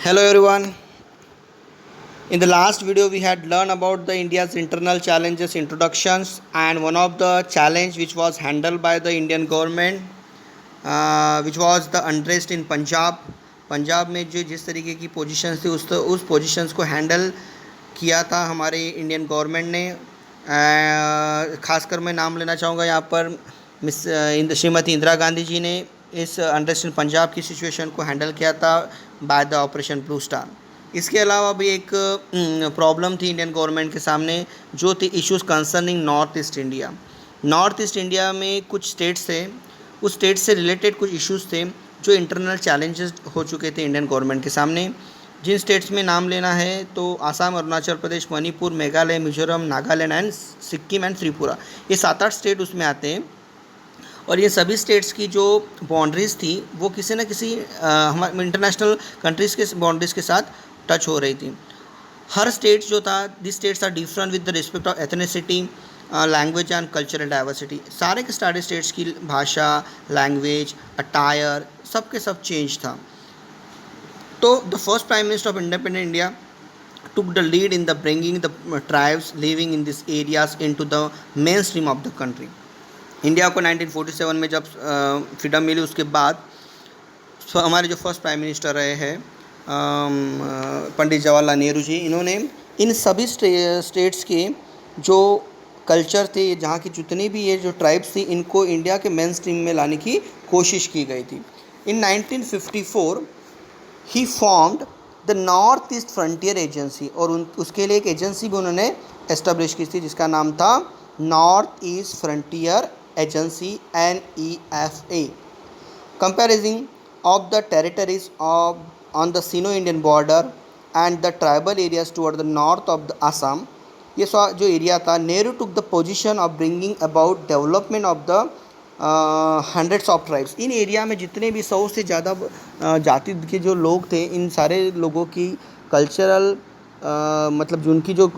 Hello everyone. In the last video we had learned about the India's internal challenges introductions, and one of the challenge which was handled by the Indian government which was the unrest in Punjab में जो जिस तरीके की positions थी उस positions को handle किया था हमारे इंडियन गवर्नमेंट ने। खासकर मैं नाम लेना चाहूँगा यहाँ पर श्रीमती इंदिरा गांधी जी ने इस अनरेस्ट इन पंजाब की सिचुएशन को हैंडल किया था by the operation blue star. इसके अलावा भी एक प्रॉब्लम थी इंडियन गवर्नमेंट के सामने, जो थी issues concerning north east India. North east India में कुछ स्टेट्स थे, उस स्टेट से रिलेटेड कुछ इश्यूज़ थे जो इंटरनल चैलेंजेस हो चुके थे इंडियन गवर्नमेंट के सामने। जिन स्टेट्स में नाम लेना है तो आसाम, अरुणाचल प्रदेश, मणिपुर, मेघालय, मिजोरम, नागालैंड एंड सिक्किम एंड त्रिपुरा, ये 7-8 स्टेट उसमें आते हैं। और ये सभी स्टेट्स की जो बाउंड्रीज़ थी वो किसी न किसी हमारे इंटरनेशनल कंट्रीज़ के बाउंड्रीज़ के साथ टच हो रही थी। हर स्टेट जो था, this states are different with the respect of ethnicity, language and cultural diversity. सारे के सारे स्टेट्स की भाषा, लैंग्वेज, अटायर सब के सब चेंज था। तो the first prime minister of independent India took the lead in the bringing the tribes living in these areas into the mainstream of the country. India को 1947 में जब फ्रीडम मिली उसके बाद हमारे जो फर्स्ट प्राइम मिनिस्टर रहे हैं पंडित जवाहरलाल नेहरू जी, इन्होंने इन सभी स्टेट्स के जो कल्चर थे, जहाँ की जितनी भी ये जो ट्राइब्स थी, इनको इंडिया के मेन स्ट्रीम में लाने की कोशिश की गई थी। इन 1954 ही formed the North East Frontier Agency, और उसके लिए एक एजेंसी भी उन्होंने एस्टेब्लिश की थी जिसका नाम था north East Frontier agency NEFA, कंपेरिजिंग of the territories on the synonym Indian border and the tribal areas toward the north of the Assam. ये जो एरिया था, Nehru took the position of bringing about development of the hundreds of tribes. In area में जितने भी 100 से ज़्यादा जाति के जो लोग थे, इन सारे लोगों की कल्चरल मतलब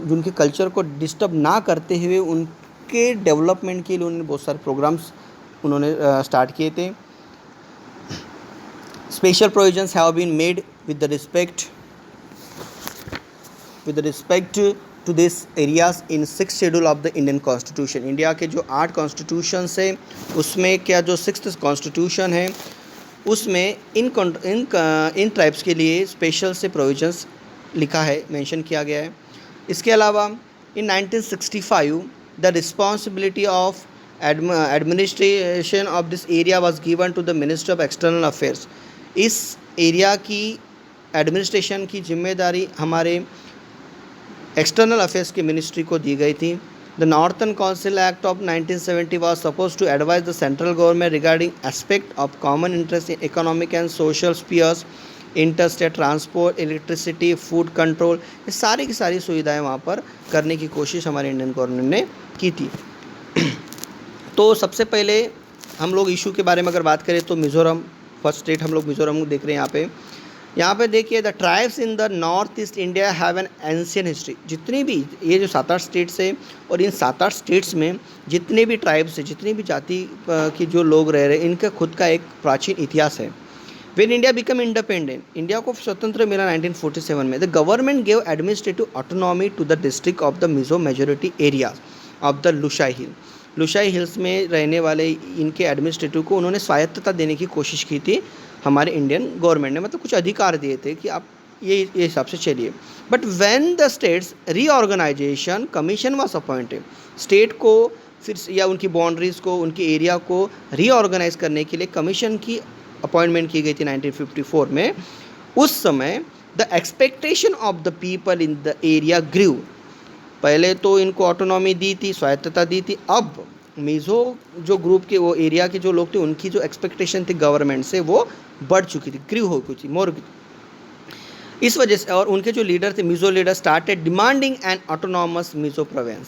जिनके कल्चर को डिस्टर्ब ना करते हुए उनके डेवलपमेंट के लिए उन्होंने बहुत सारे प्रोग्राम्स उन्होंने स्टार्ट किए थे। Special provisions have been made with the respect to this areas in 6th schedule of the Indian constitution. India के जो 8 कॉन्स्टिट्यूशन है उसमें क्या जो 6th कॉन्स्टिट्यूशन है उसमें इन ट्राइब्स के लिए स्पेशल से प्रोविजंस लिखा है, मेंशन किया गया है। इसके अलावा in 1965 the responsibility of administration of this area was given to the minister of external affairs. इस एरिया की एडमिनिस्ट्रेशन की जिम्मेदारी हमारे एक्सटर्नल अफेयर्स की मिनिस्ट्री को दी गई थी। The northern council act of 1970 was suppose to advise the central government regarding aspect of common interest in economic and social spheres, interstate transport, electricity, food control, ये सारी की सारी सुविधाएं वहाँ पर करने की कोशिश हमारे इंडियन गवर्नमेंट ने की थी। तो सबसे पहले हम लोग इशू के बारे में अगर बात करें तो मिज़ोरम, फर्स्ट स्टेट हम लोग मिज़ोरम देख रहे हैं। यहाँ पे देखिए, the tribes in the North east India have an ancient history. जितनी भी ये जो 7-8 स्टेट्स है, और इन 7-8 स्टेट्स में जितने भी ट्राइब्स है, जितनी भी जाति की जो लोग रह रहे हैं, इनका खुद का एक प्राचीन इतिहास है। When India become independent, India को स्वतंत्र मिला 1947 में, the government gave administrative autonomy to the district of the Mizo majority areas of the Lushai hill. Lushai hills में रहने वाले इनके एडमिनिस्ट्रेटिव को उन्होंने स्वायत्तता देने की कोशिश की थी हमारे इंडियन गवर्नमेंट ने, मतलब कुछ अधिकार दिए थे कि आप ये हिसाब से चलिए। But when the states reorganization commission was appointed, state को फिर या उनकी बाउंड्रीज़ को, उनकी एरिया को रीऑर्गेनाइज करने के लिए कमीशन की अपॉइंटमेंट की गई थी 1954 में। उस समय the expectation of the people in the area grew. पहले तो इनको ऑटोनॉमी दी थी, स्वायत्तता दी थी। अब मिज़ो जो ग्रुप के, वो एरिया के जो लोग थे, उनकी जो एक्सपेक्टेशन थी गवर्नमेंट से वो बढ़ चुकी थी, ग्रीव हो गई थी, मोर। इस वजह से, और उनके जो लीडर थे, Mizo leader, started demanding N autonomous Mizo province.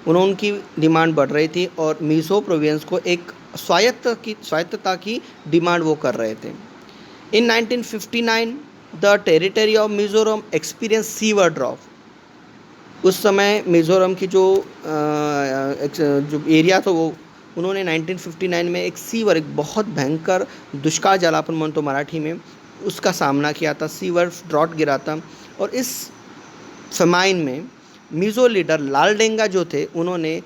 उनकी डिमांड बढ़ रही थी और मिज़ो प्रोविंस को एक स्वायत्तता की डिमांड वो कर रहे थे। इन 1959 the territory of Mizoram experience sewer drop. उस समय मिज़ोरम की जो एरिया था वो उन्होंने 1959 में एक सीवर, एक बहुत भयंकर दुष्काल जलापन मन तो मराठी में उसका सामना किया था, सीवर ड्रॉट गिरा था। और इस फेमाइन में मिज़ो लीडर लालडेंगा जो थे, उन्होंने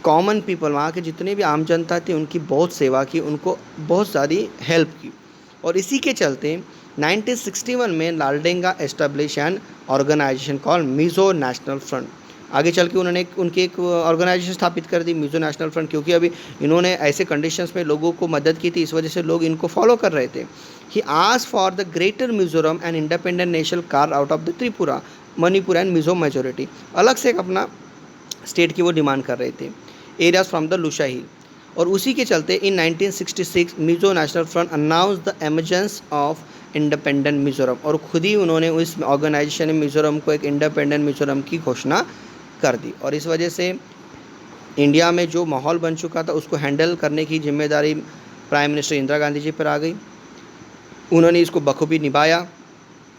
कॉमन पीपल, वहाँ के जितने भी आम जनता थी, उनकी बहुत सेवा की, उनको बहुत सारी हेल्प की। और इसी के चलते 1961 में Laldenga establish an organization call Mizo national front. आगे चल के उन्होंने उनकी एक ऑर्गेनाइजेशन स्थापित कर दी, मिज़ो नेशनल फ्रंट, क्योंकि अभी इन्होंने ऐसे कंडीशंस में लोगों को मदद की थी, इस वजह से लोग इनको फॉलो कर रहे थे। He asked for the greater Mizoram and independent nation carve out of the Tripura, Manipur and Mizo majority. अलग से एक अपना स्टेट की वो डिमांड कर रहे थे, एरियाज फ्रॉम द लुशा हिल। और उसी के चलते इन 1966 Mizo national front announce the emergence of independent Mizoram, और खुद ही उन्होंने उस ऑर्गेनाइजेशन ने मिज़ोरम को एक इंडिपेंडेंट मिज़ोरम की घोषणा कर दी। और इस वजह से इंडिया में जो माहौल बन चुका था उसको हैंडल करने की जिम्मेदारी प्राइम मिनिस्टर इंदिरा गांधी जी पर आ गई। उन्होंने इसको बखूबी निभाया।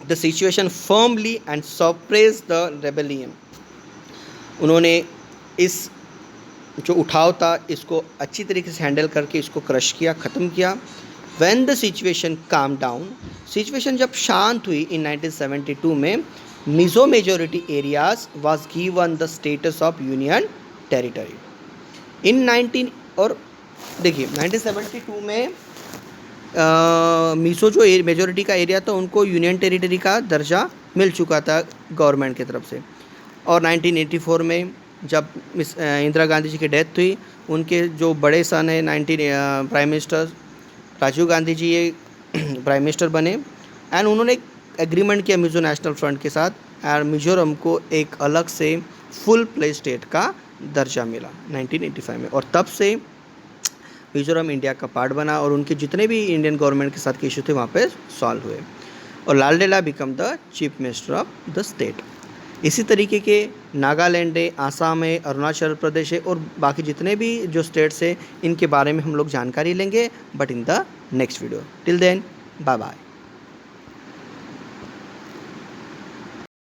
The situation firmly and suppress the rebellion, उन्होंने इस जो उठाव था इसको अच्छी तरीके से हैंडल करके इसको क्रश किया, ख़त्म किया। When the situation calm down, situation जब शांत हुई इन 1972 में, Mizo majority areas was given the status of union territory in 19। और देखिए 1972 में मिज़ो जो मेजोरिटी का एरिया था उनको यूनियन टेरिटरी का दर्जा मिल चुका था गवर्नमेंट की तरफ से। और 1984 में जब इंदिरा गांधी जी की डेथ हुई, उनके जो बड़े सन है प्राइम मिनिस्टर राजीव गांधी जी ये प्राइम मिनिस्टर बने, एंड उन्होंने एक एग्रीमेंट किया मिज़ो नेशनल फ्रंट के साथ, और मिज़ोरम को एक अलग से फुल प्ले स्टेट का दर्जा मिला 1985 में। और तब से मिज़ोरम इंडिया का पार्ट बना, और उनके जितने भी इंडियन गवर्नमेंट के साथ के इशू थे वहाँ पे सॉल्व हुए, और Laldenga become the chief minister of the state. इसी तरीके के नागालैंड है, आसाम है, अरुणाचल प्रदेश है, और बाकी जितने भी जो स्टेट्स हैं इनके बारे में हम लोग जानकारी लेंगे, but in the next video. Till then, bye bye.